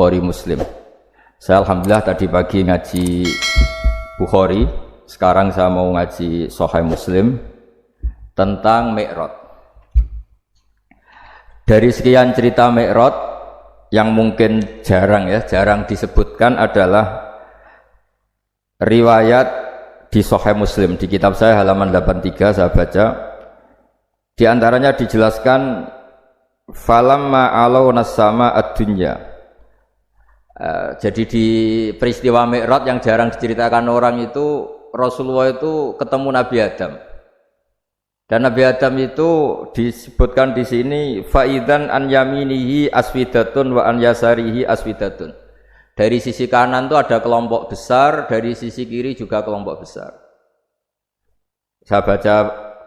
Bukhari Muslim. Saya alhamdulillah tadi pagi ngaji Bukhari, sekarang saya mau ngaji Sahih Muslim tentang Mi'raj. Dari sekian cerita Mi'raj yang mungkin jarang disebutkan adalah riwayat di Sahih Muslim. Di kitab saya halaman 83 saya baca, di antaranya dijelaskan falamma alawna sama ad-dunya. Jadi di peristiwa Mi'raj yang jarang diceritakan orang itu, Rasulullah itu ketemu Nabi Adam. Dan Nabi Adam itu disebutkan di sini faidan an yaminihi aswidatun wa an yasarihi aswidatun. Dari sisi kanan itu ada kelompok besar, dari sisi kiri juga kelompok besar. Saya baca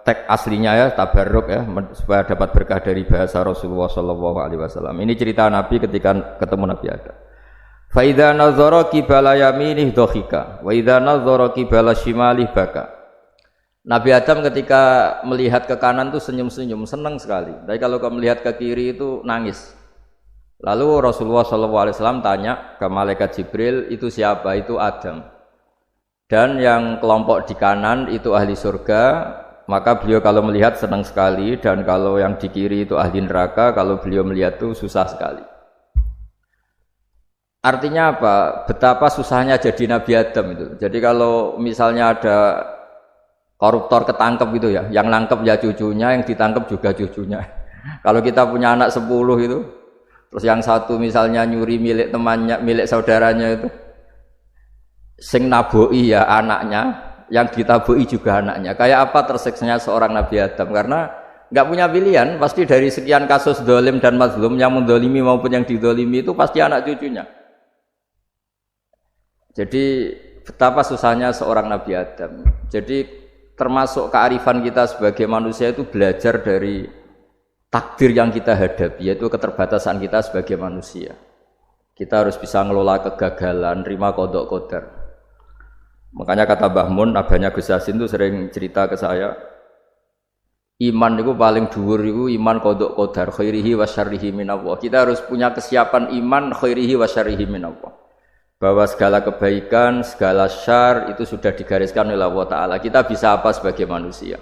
teks aslinya ya, tabarruk ya, supaya dapat berkah dari bahasa Rasulullah SAW. Ini cerita Nabi ketika ketemu Nabi Adam. Fa idza nazara qibala yaminih dhahika wa idza nazara qibala shimalih baka. Nabi Adam ketika melihat ke kanan itu senyum-senyum, senang sekali. Tapi kalau melihat ke kiri itu nangis. Lalu Rasulullah SAW tanya ke malaikat Jibril, itu siapa? Itu Adam. Dan yang kelompok di kanan itu ahli surga, maka beliau kalau melihat senang sekali, dan kalau yang di kiri itu ahli neraka, kalau beliau melihat itu susah sekali. Artinya apa? Betapa susahnya jadi Nabi Adam itu. Jadi kalau misalnya ada koruptor ketangkep gitu ya, yang nangkep ya cucunya, yang ditangkep juga cucunya. Kalau kita punya anak 10 itu, terus yang satu misalnya nyuri milik temannya, milik saudaranya itu, sing naboi ya anaknya, yang ditaboi juga anaknya. Kayak apa tersiksanya seorang Nabi Adam? Karena nggak punya pilihan, pasti dari sekian kasus dolim dan mazlum, yang mendolimi maupun yang didolimi itu pasti anak cucunya. Jadi betapa susahnya seorang Nabi Adam. Jadi termasuk kearifan kita sebagai manusia itu belajar dari takdir yang kita hadapi, yaitu keterbatasan kita sebagai manusia. Kita harus bisa ngelola kegagalan, terima qadha qadar. Makanya kata Mbah Mun, abahnya Gus Yasin itu sering cerita ke saya, iman itu paling dhuwur itu iman qadha qadar, khairihi wa syarrihi minallah. Kita harus punya kesiapan iman khairihi wa syarrihi minallah, bahwa segala kebaikan, segala syar itu sudah digariskan oleh Allah Ta'ala. Kita bisa apa sebagai manusia?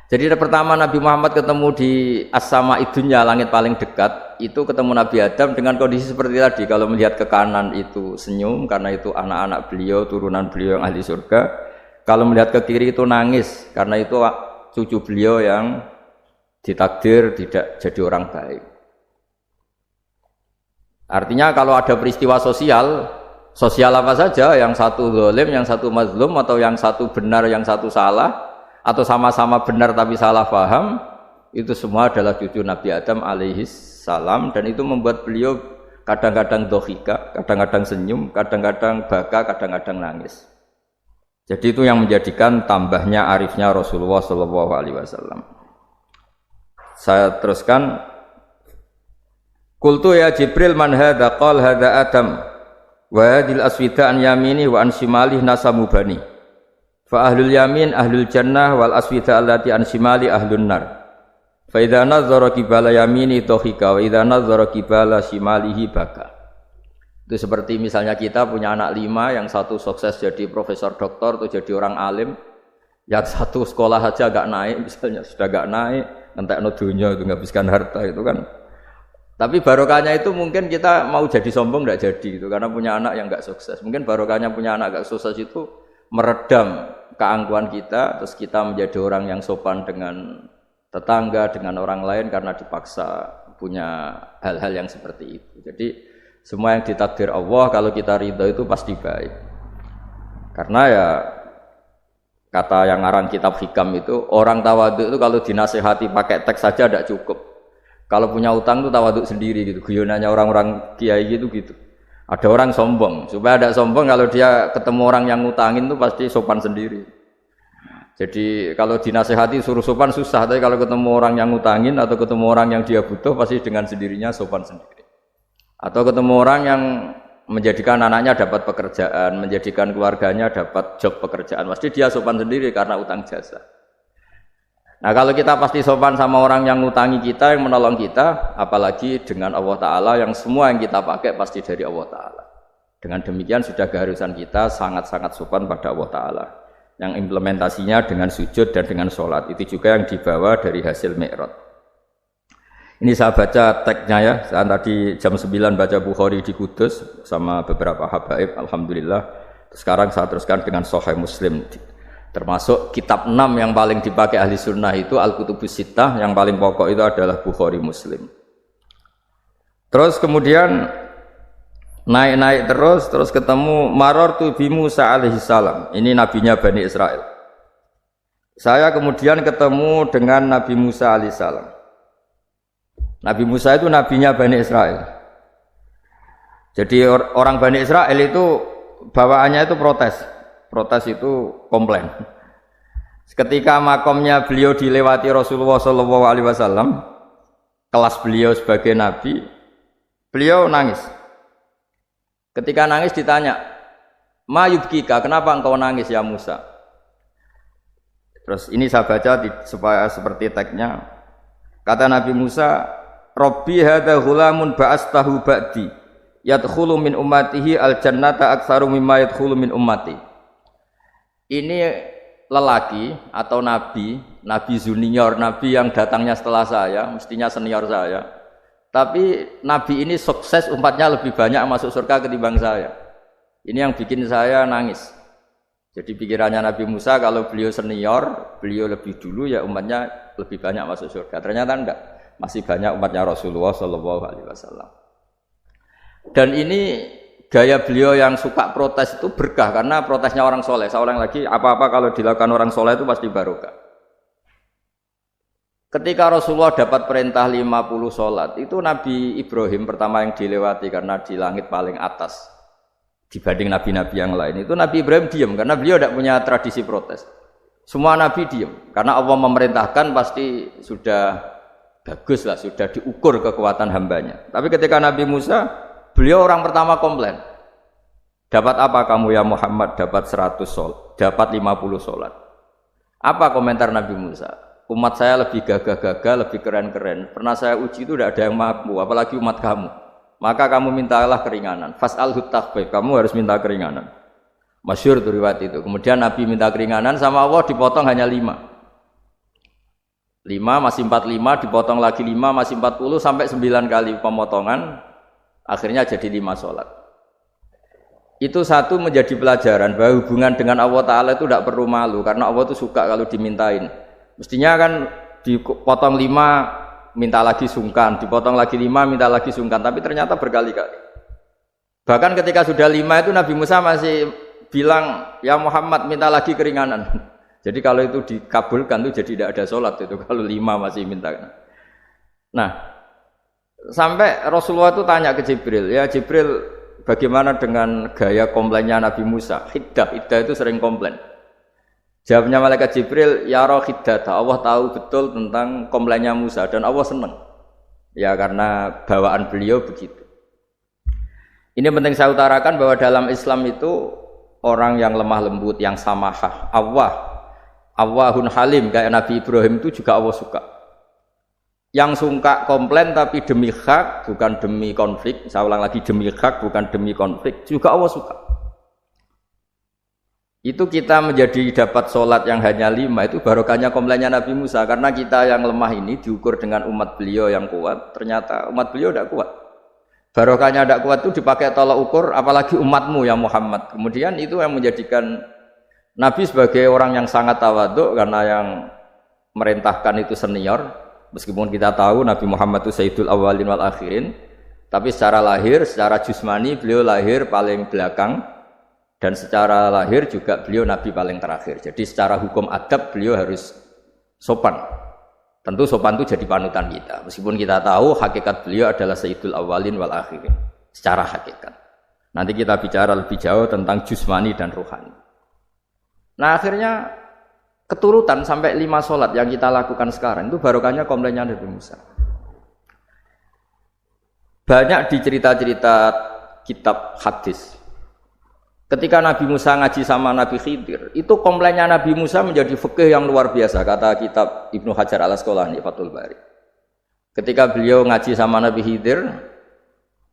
Jadi pertama Nabi Muhammad ketemu di as-sama'i dunya, langit paling dekat, itu ketemu Nabi Adam dengan kondisi seperti tadi. Kalau melihat ke kanan itu senyum, karena itu anak-anak beliau, turunan beliau yang ahli surga. Kalau melihat ke kiri itu nangis, karena itu cucu beliau yang ditakdir tidak jadi orang baik. Artinya kalau ada peristiwa sosial apa saja, yang satu zalim, yang satu mazlum, atau yang satu benar, yang satu salah, atau sama-sama benar tapi salah paham, itu semua adalah cucu Nabi Adam alaihis salam, dan itu membuat beliau kadang-kadang dohika, kadang-kadang senyum, kadang-kadang baka, kadang-kadang nangis. Jadi itu yang menjadikan tambahnya arifnya Rasulullah SAW. Saya teruskan. Qultu ya Jibril man hadza qala hadza Adam wa hadhil aswida an yamini wa an shimali nasamu bani fa ahlul yamin ahlul jannah wal aswida allati an shimali ahlun nar fa idza nazara qibala yamini dhahika wa idza nazara qibala shimalihi baka. Itu seperti misalnya kita punya anak 5, yang satu sukses jadi profesor doktor atau jadi orang alim, yang satu sekolah saja agak naik, misalnya sudah agak naik, entekno dunya itu nghabiskan harta itu kan. Tapi barokahnya itu mungkin kita mau jadi sombong tidak jadi gitu, karena punya anak yang nggak sukses. Mungkin barokahnya punya anak nggak sukses itu meredam keangkuhan kita, terus kita menjadi orang yang sopan dengan tetangga, dengan orang lain karena dipaksa punya hal-hal yang seperti itu. Jadi semua yang ditakdir Allah kalau kita ridho itu pasti baik. Karena ya kata yang ngarang kitab hikam itu, orang tawadhu itu kalau dinasihati pakai teks saja tidak cukup. Kalau punya utang itu tawaduk sendiri gitu. Guyonannya orang-orang kiai gitu. Ada orang sombong, supaya ada sombong kalau dia ketemu orang yang ngutangin itu pasti sopan sendiri. Jadi kalau dinasehati suruh sopan susah, tapi kalau ketemu orang yang ngutangin atau ketemu orang yang dia butuh pasti dengan sendirinya sopan sendiri. Atau ketemu orang yang menjadikan anaknya dapat pekerjaan, menjadikan keluarganya dapat job pekerjaan, pasti dia sopan sendiri karena utang jasa. Nah kalau kita pasti sopan sama orang yang ngutangi kita, yang menolong kita, apalagi dengan Allah Ta'ala yang semua yang kita pakai pasti dari Allah Ta'ala. Dengan demikian sudah keharusan kita sangat-sangat sopan pada Allah Ta'ala. Yang implementasinya dengan sujud dan dengan sholat. Itu juga yang dibawa dari hasil Mi'raj. Ini saya baca teksnya ya. Saya tadi jam 9 baca Bukhari di Kudus sama beberapa habaib, alhamdulillah. Sekarang saya teruskan dengan Sahih Muslim. Termasuk kitab 6 yang paling dipakai ahli sunnah itu Al-Kutubus Sittah, yang paling pokok itu adalah Bukhari Muslim. Terus kemudian naik-naik terus ketemu Marartu bi Musa alaihi salam. Ini nabinya Bani Israel. Saya kemudian ketemu dengan Nabi Musa alaihi salam. Nabi Musa itu nabinya Bani Israel. Jadi orang Bani Israel itu bawaannya itu protes. Protes itu komplain. Ketika makomnya beliau dilewati Rasulullah SAW, kelas beliau sebagai nabi, beliau nangis. Ketika nangis ditanya, "Ma yubkika, kenapa engkau nangis ya Musa?" Terus ini saya baca supaya seperti teksnya. Kata Nabi Musa, "Rabbi hadza ghulamun ba'astahu ba'di, yadkhulu min ummatihi al-jannata aktsaru mimma yadkhulu min ummati." Ini lelaki atau nabi junior, nabi yang datangnya setelah saya, mestinya senior saya. Tapi nabi ini sukses, umatnya lebih banyak masuk surga ketimbang saya. Ini yang bikin saya nangis. Jadi pikirannya Nabi Musa kalau beliau senior, beliau lebih dulu ya umatnya lebih banyak masuk surga. Ternyata enggak, masih banyak umatnya Rasulullah SAW. Dan ini gaya beliau yang suka protes itu berkah karena protesnya orang soleh. Saya ulang lagi, apa-apa kalau dilakukan orang soleh itu pasti barokah. Ketika Rasulullah dapat perintah 50 sholat, itu Nabi Ibrahim pertama yang dilewati karena di langit paling atas dibanding nabi-nabi yang lain. Itu Nabi Ibrahim diam karena beliau tidak punya tradisi protes. Semua nabi diam karena Allah memerintahkan pasti sudah bagus lah, sudah diukur kekuatan hambanya. Tapi ketika Nabi Musa, beliau orang pertama komplain. Dapat apa kamu ya Muhammad? Dapat 100 sholat, dapat 50 sholat. Apa komentar Nabi Musa? Umat saya lebih gagah-gagah, lebih keren-keren. Pernah saya uji itu tidak ada yang mampu, apalagi umat kamu. Maka kamu mintalah keringanan. Fas'alhut takhfif, kamu harus minta keringanan. Masyhur itu riwayat itu. Kemudian Nabi minta keringanan sama Allah dipotong hanya 5. 5 masih 45, dipotong lagi 5 masih 40 sampai 9 kali pemotongan. Akhirnya jadi 5 sholat. Itu satu menjadi pelajaran bahwa hubungan dengan Allah Ta'ala itu tidak perlu malu. Karena Allah itu suka kalau dimintain. Mestinya kan dipotong 5 minta lagi sungkan, dipotong lagi 5 minta lagi sungkan, tapi ternyata berkali-kali. Bahkan ketika sudah 5 itu Nabi Musa masih bilang, "Ya Muhammad minta lagi keringanan." Jadi kalau itu dikabulkan itu jadi tidak ada sholat itu kalau 5 masih minta. Nah, sampai Rasulullah itu tanya ke Jibril, "Ya Jibril, bagaimana dengan gaya komplainnya Nabi Musa?" Hiddah itu sering komplain. Jawabnya malaikat Jibril, "Ya roh hiddata." Allah tahu betul tentang komplainnya Musa dan Allah senang. Ya karena bawaan beliau begitu. Ini penting saya utarakan bahwa dalam Islam itu orang yang lemah lembut, yang samahah, Awwahun halim kayak Nabi Ibrahim itu juga Allah suka. Yang suka komplain tapi demi hak bukan demi konflik. Saya ulang lagi, demi hak bukan demi konflik juga Allah suka. Itu kita menjadi dapat sholat yang hanya 5 itu barokahnya komplainnya Nabi Musa. Karena kita yang lemah ini diukur dengan umat beliau yang kuat, ternyata umat beliau tidak kuat. Barokahnya tidak kuat itu dipakai tolak ukur, apalagi umatmu ya Muhammad. Kemudian itu yang menjadikan Nabi sebagai orang yang sangat tawadhu karena yang merintahkan itu senior. Meskipun kita tahu Nabi Muhammad itu Sayyidul Awwalin wal Akhirin, tapi secara lahir, secara jusmani beliau lahir paling belakang. Dan secara lahir juga beliau Nabi paling terakhir. Jadi secara hukum adab beliau harus sopan. Tentu sopan itu jadi panutan kita. Meskipun kita tahu hakikat beliau adalah Sayyidul Awwalin wal Akhirin. Secara hakikat. Nanti kita bicara lebih jauh tentang jusmani dan ruhani. Nah akhirnya keturutan sampai 5 sholat yang kita lakukan sekarang itu barokahnya komplainnya Nabi Musa. Banyak di cerita-cerita kitab hadis. Ketika Nabi Musa ngaji sama Nabi Khidir, itu komplainnya Nabi Musa menjadi fikih yang luar biasa, kata kitab Ibnu Hajar Al-Asqalani Fathul Bari. Ketika beliau ngaji sama Nabi Khidir,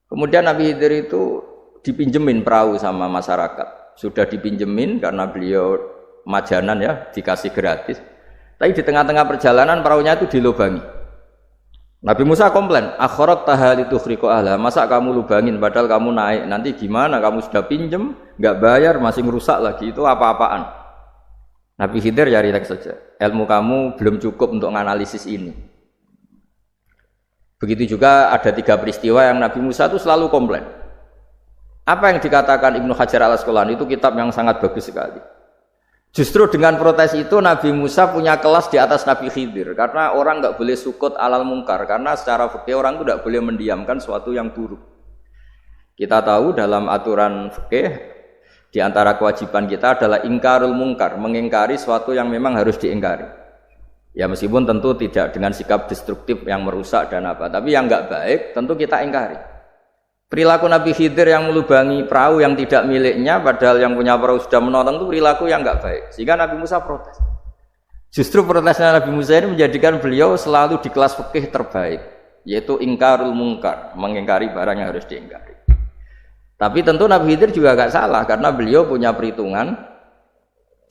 kemudian Nabi Khidir itu dipinjemin perahu sama masyarakat. Sudah dipinjemin karena beliau majanan ya, dikasih gratis. Tapi di tengah-tengah perjalanan perahunya itu dilubangi. Nabi Musa komplain, akhirat tahal itu khriqo ahla, masa kamu lubangin padahal kamu naik, nanti gimana, kamu sudah pinjem, nggak bayar, masih ngerusak lagi, itu apa-apaan. Nabi Khidir ya relax saja, ilmu kamu belum cukup untuk menganalisis ini. Begitu juga ada 3 peristiwa yang Nabi Musa itu selalu komplain. Apa yang dikatakan Ibnu Hajar Al-Asqalani itu kitab yang sangat bagus sekali. Justru dengan protes itu Nabi Musa punya kelas di atas Nabi Khidir, karena orang nggak boleh sukut alal mungkar, karena secara fikih orang itu tidak boleh mendiamkan sesuatu yang buruk. Kita tahu dalam aturan fikih di antara kewajiban kita adalah ingkarul mungkar, mengingkari sesuatu yang memang harus diingkari. Ya meskipun tentu tidak dengan sikap destruktif yang merusak dan apa, tapi yang nggak baik tentu kita ingkari. Perilaku Nabi Khidir yang melubangi perahu yang tidak miliknya, padahal yang punya perahu sudah menonton, itu perilaku yang nggak baik. Sehingga Nabi Musa protes. Justru protesnya Nabi Musa ini menjadikan beliau selalu di kelas fikih terbaik, yaitu ingkarul mungkar, mengingkari barang yang harus diingkari. Tapi tentu Nabi Khidir juga nggak salah, karena beliau punya perhitungan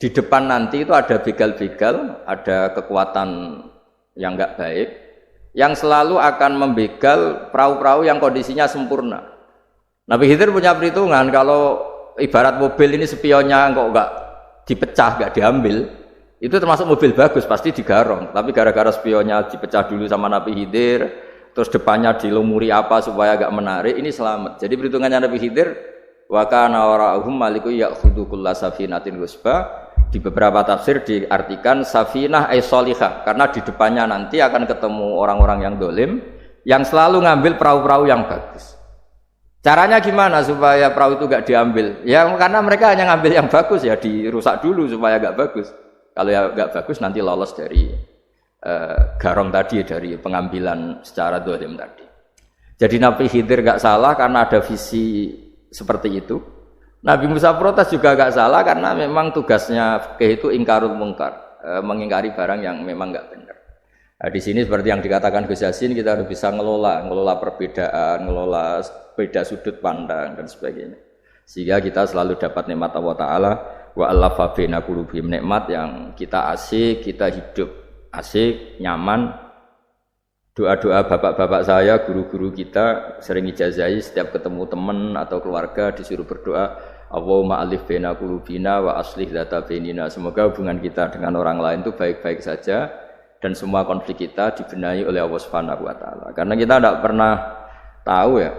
di depan nanti itu ada begal-begal, ada kekuatan yang nggak baik, yang selalu akan membegal perahu-perahu yang kondisinya sempurna. Nabi Khidir punya perhitungan, kalau ibarat mobil ini spionnya kok nggak dipecah, nggak diambil, itu termasuk mobil bagus, pasti digarong. Tapi gara-gara spionnya dipecah dulu sama Nabi Khidir, terus depannya dilumuri apa supaya agak menarik, ini selamat. Jadi perhitungannya Nabi Khidir, wa kana wara'ahum maliku ya'khudhu kulla safinatin ghusba. Di beberapa tafsir diartikan safinah ay sholihah, karena di depannya nanti akan ketemu orang-orang yang dolim yang selalu ngambil perahu-perahu yang bagus. Caranya gimana supaya perahu itu gak diambil? Ya karena mereka hanya ngambil yang bagus, ya dirusak dulu supaya gak bagus. Kalau ya gak bagus nanti lolos dari garong tadi, dari pengambilan secara dolim tadi. Jadi Nabi Khidir gak salah karena ada visi seperti itu. Nabi Musa protes juga gak salah karena memang tugasnya fikih itu ingkarul mungkar, mengingkari barang yang memang gak benar. Nah, di sini seperti yang dikatakan Gus Yassin, kita harus bisa ngelola perbedaan, ngelola beda sudut pandang dan sebagainya. Sehingga kita selalu dapat nikmat Allah Ta'ala, wa allafa baina qulubihim, nikmat yang kita asik, kita hidup asik, nyaman. Doa-doa bapak-bapak saya, guru-guru kita sering ijazahi setiap ketemu teman atau keluarga disuruh berdoa, Allahumma alif baina qulubina wa aslih dzata bainina. Semoga hubungan kita dengan orang lain itu baik-baik saja dan semua konflik kita dibenahi oleh Allah Subhanahu wa taala. Karena kita tidak pernah tahu ya,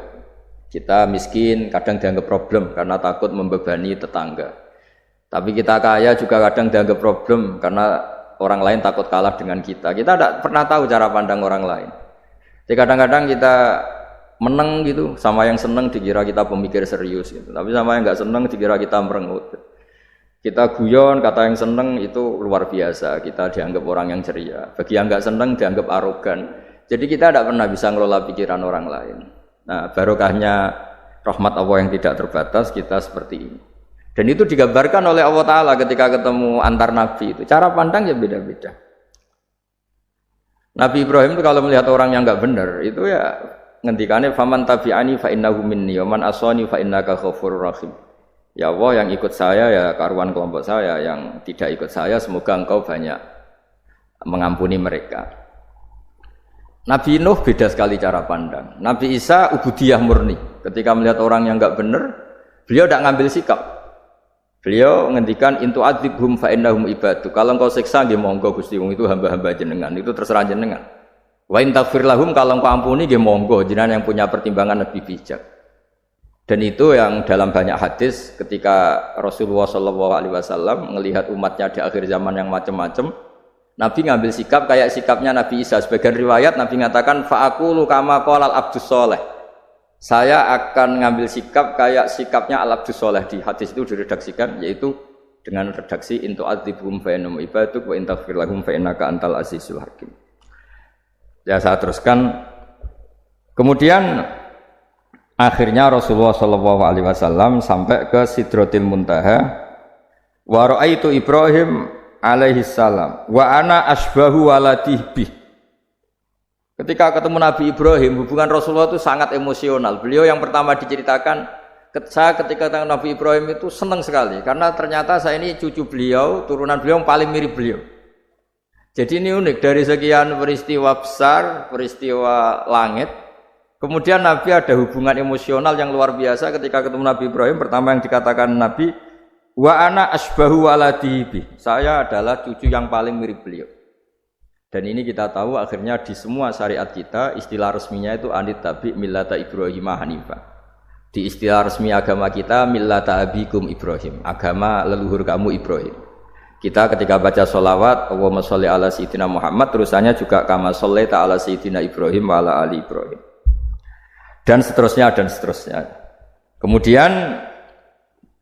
kita miskin kadang dianggap problem karena takut membebani tetangga. Tapi kita kaya juga kadang dianggap problem karena orang lain takut kalah dengan kita. Kita tidak pernah tahu cara pandang orang lain. Jadi kadang-kadang kita menang gitu, sama yang senang dikira kita pemikir serius gitu. Tapi sama yang nggak senang dikira kita merengut. Kita guyon, kata yang senang itu luar biasa. Kita dianggap orang yang ceria. Bagi yang nggak senang dianggap arogan. Jadi kita tidak pernah bisa ngelola pikiran orang lain. Nah, barokahnya rahmat Allah yang tidak terbatas kita seperti ini. Dan itu digambarkan oleh Allah Ta'ala ketika ketemu antar Nabi itu. Cara pandang ya beda-beda. Nabi Ibrahim itu kalau melihat orang yang nggak benar, itu ya ngendikannya faman tabi'ani fa innahu minni wa man asani fa innaka ghafurur rahim. Ya Allah, yang ikut saya ya karuan kelompok saya, yang tidak ikut saya semoga engkau banyak mengampuni mereka. Nabi Nuh beda sekali cara pandang. Nabi Isa ubudiyah murni. Ketika melihat orang yang nggak benar, beliau tidak ngambil sikap. Beliau ngendikan intu adzibhum fa innahum ibadu. Kalau engkau siksa nggih monggo Gusti, wong itu hamba-hamba jenengan, itu terserah jenengan. Wa in taghfir lahum, kalau engkau ampuni nggih monggo, jenengan yang punya pertimbangan lebih bijak. Dan itu yang dalam banyak hadis ketika Rasulullah SAW melihat umatnya di akhir zaman yang macam-macam, Nabi ngambil sikap kayak sikapnya Nabi Isa. Sebagian riwayat Nabi mengatakan fa'aqulu kama qalal abdus soleh. Saya akan ngambil sikap kayak sikapnya al-abdus soleh. Di hadis itu diredaksikan yaitu dengan redaksi intu adzibhum fa innahum ibaduk wa in taghfir lahum fa innaka antal azizul hakim. Ya saya teruskan. Kemudian Akhirnya Rasulullah Shallallahu Alaihi Wasallam sampai ke Sidratil Muntaha. Wa ra'aitu Ibrahim alaihi salam wa ana asbahu waladih bih. Ketika ketemu Nabi Ibrahim, hubungan Rasulullah itu sangat emosional. Beliau yang pertama diceritakan, saya ketika ketemu Nabi Ibrahim itu senang sekali karena ternyata saya ini cucu beliau, turunan beliau yang paling mirip beliau. Jadi ini unik, dari sekian peristiwa besar, peristiwa langit, kemudian Nabi ada hubungan emosional yang luar biasa ketika ketemu Nabi Ibrahim. Pertama yang dikatakan Nabi, wa ana asbahu waladihi, saya adalah cucu yang paling mirip beliau. Dan ini kita tahu akhirnya di semua syariat kita istilah resminya itu anit tabi millata Ibrahim hanifah. Di istilah resmi agama kita millata abikum Ibrahim, agama leluhur kamu Ibrahim. Kita ketika baca sholawat Allahumma sholli ala sayyidina Muhammad, terusannya juga kama shollaita ala sayyidina Ibrahim wa ala ali Ibrahim. Dan seterusnya dan seterusnya. Kemudian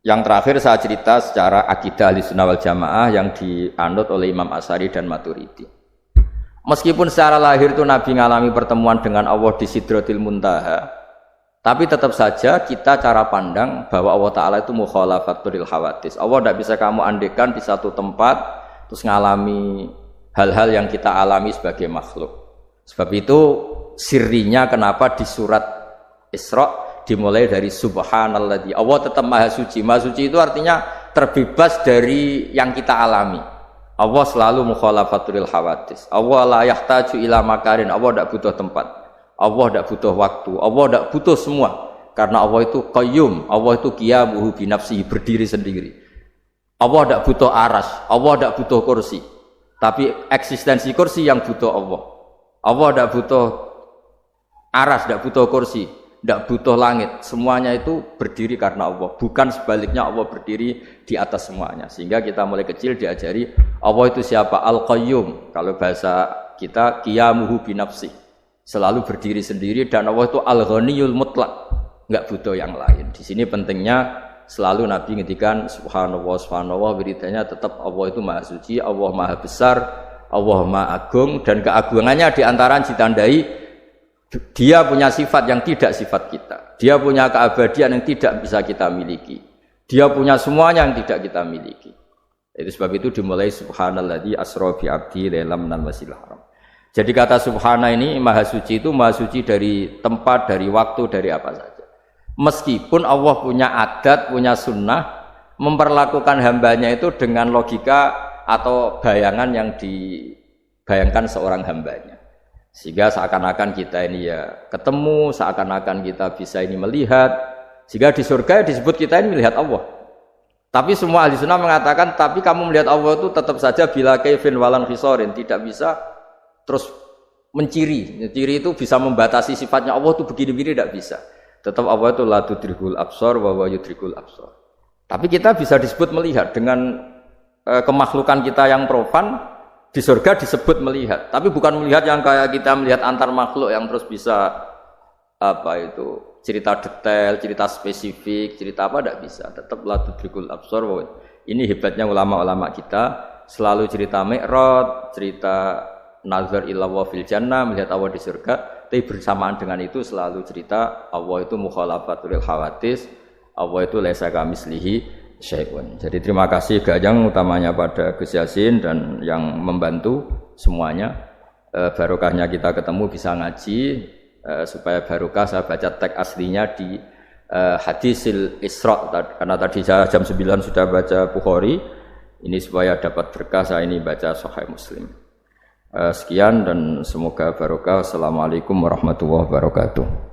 yang terakhir saya cerita secara akidah Ahlussunnah wal Jamaah yang dianut oleh Imam Asy'ari dan Maturidi. Meskipun secara lahir itu Nabi mengalami pertemuan dengan Allah di Sidratil Muntaha, tapi tetap saja kita cara pandang bahwa Allah Ta'ala itu mukhalafatul hawadis. Allah tidak bisa kamu andekan di satu tempat terus mengalami hal-hal yang kita alami sebagai makhluk. Sebab itu sirinya kenapa di surat Isra dimulai dari subhanalladzi, Allah tetap maha suci. Maha suci itu artinya terbebas dari yang kita alami. Allah selalu mukhalafatul hawadis. Allah la yahtaju ila makarin, Allah tidak butuh tempat, Allah tidak butuh waktu, Allah tidak butuh semua. Karena Allah itu qayyum, Allah itu qiyamuhu bi nafsihi, berdiri sendiri. Allah tidak butuh aras, Allah tidak butuh kursi. Tapi eksistensi kursi yang butuh Allah. Allah tidak butuh aras, tidak butuh kursi, tidak butuh langit, semuanya itu berdiri karena Allah, bukan sebaliknya Allah berdiri di atas semuanya. Sehingga kita mulai kecil diajari Allah itu siapa? Al-Qayyum, kalau bahasa kita qiyamuhu bi nafsi, selalu berdiri sendiri, dan Allah itu Al-Ghaniyul Mutlaq, enggak butuh yang lain. Di sini pentingnya selalu Nabi ngendikan subhanallah subhanallah, wiridanya tetap Allah itu maha suci, Allah maha besar, Allah maha agung, dan keagungannya diantara ditandai dia punya sifat yang tidak sifat kita. Dia punya keabadian yang tidak bisa kita miliki. Dia punya semuanya yang tidak kita miliki. Itu sebab itu dimulai subhanalladzi asra bi abdi lailam minal masjidil haram. Jadi kata subhana ini maha suci itu maha suci dari tempat, dari waktu, dari apa saja. Meskipun Allah punya adat, punya sunnah memperlakukan hambanya itu dengan logika atau bayangan yang dibayangkan seorang hambanya. Sehingga seakan-akan kita ini ya ketemu, seakan-akan kita bisa ini melihat. Sehingga di surga disebut kita ini melihat Allah. Tapi semua ahli sunnah mengatakan, tapi kamu melihat Allah itu tetap saja bila kaifin walan khisorin, tidak bisa terus menciri. Ciri itu bisa membatasi sifatnya Allah itu begini-begini, tidak bisa. Tetap Allah itu la tudrikul absar wa huwa yudrikul absar. Tapi kita bisa disebut melihat dengan kemakhlukan kita yang profan. Di surga disebut melihat, tapi bukan melihat yang kayak kita melihat antar makhluk yang terus bisa apa itu cerita detail, cerita spesifik, cerita apa, tidak bisa. Tetap la tudrikul absar. Ini hebatnya ulama-ulama kita, selalu cerita Mi'raj, cerita nazar ila wa fil jannah, melihat Allah di surga, tapi bersamaan dengan itu selalu cerita Allah itu mukhalafatul hawadis, Allah itu laisa kamislihi syai'un. Jadi terima kasih Gajang utamanya pada Gus Yasin dan yang membantu semuanya. Barokahnya kita ketemu bisa ngaji, supaya barokah saya baca teks aslinya di Hadisil Isra, karena tadi saya jam 9 sudah baca Bukhari. Ini supaya dapat berkah, saya ini baca Sahih Muslim. Sekian dan semoga barokah. Assalamualaikum warahmatullahi wabarakatuh.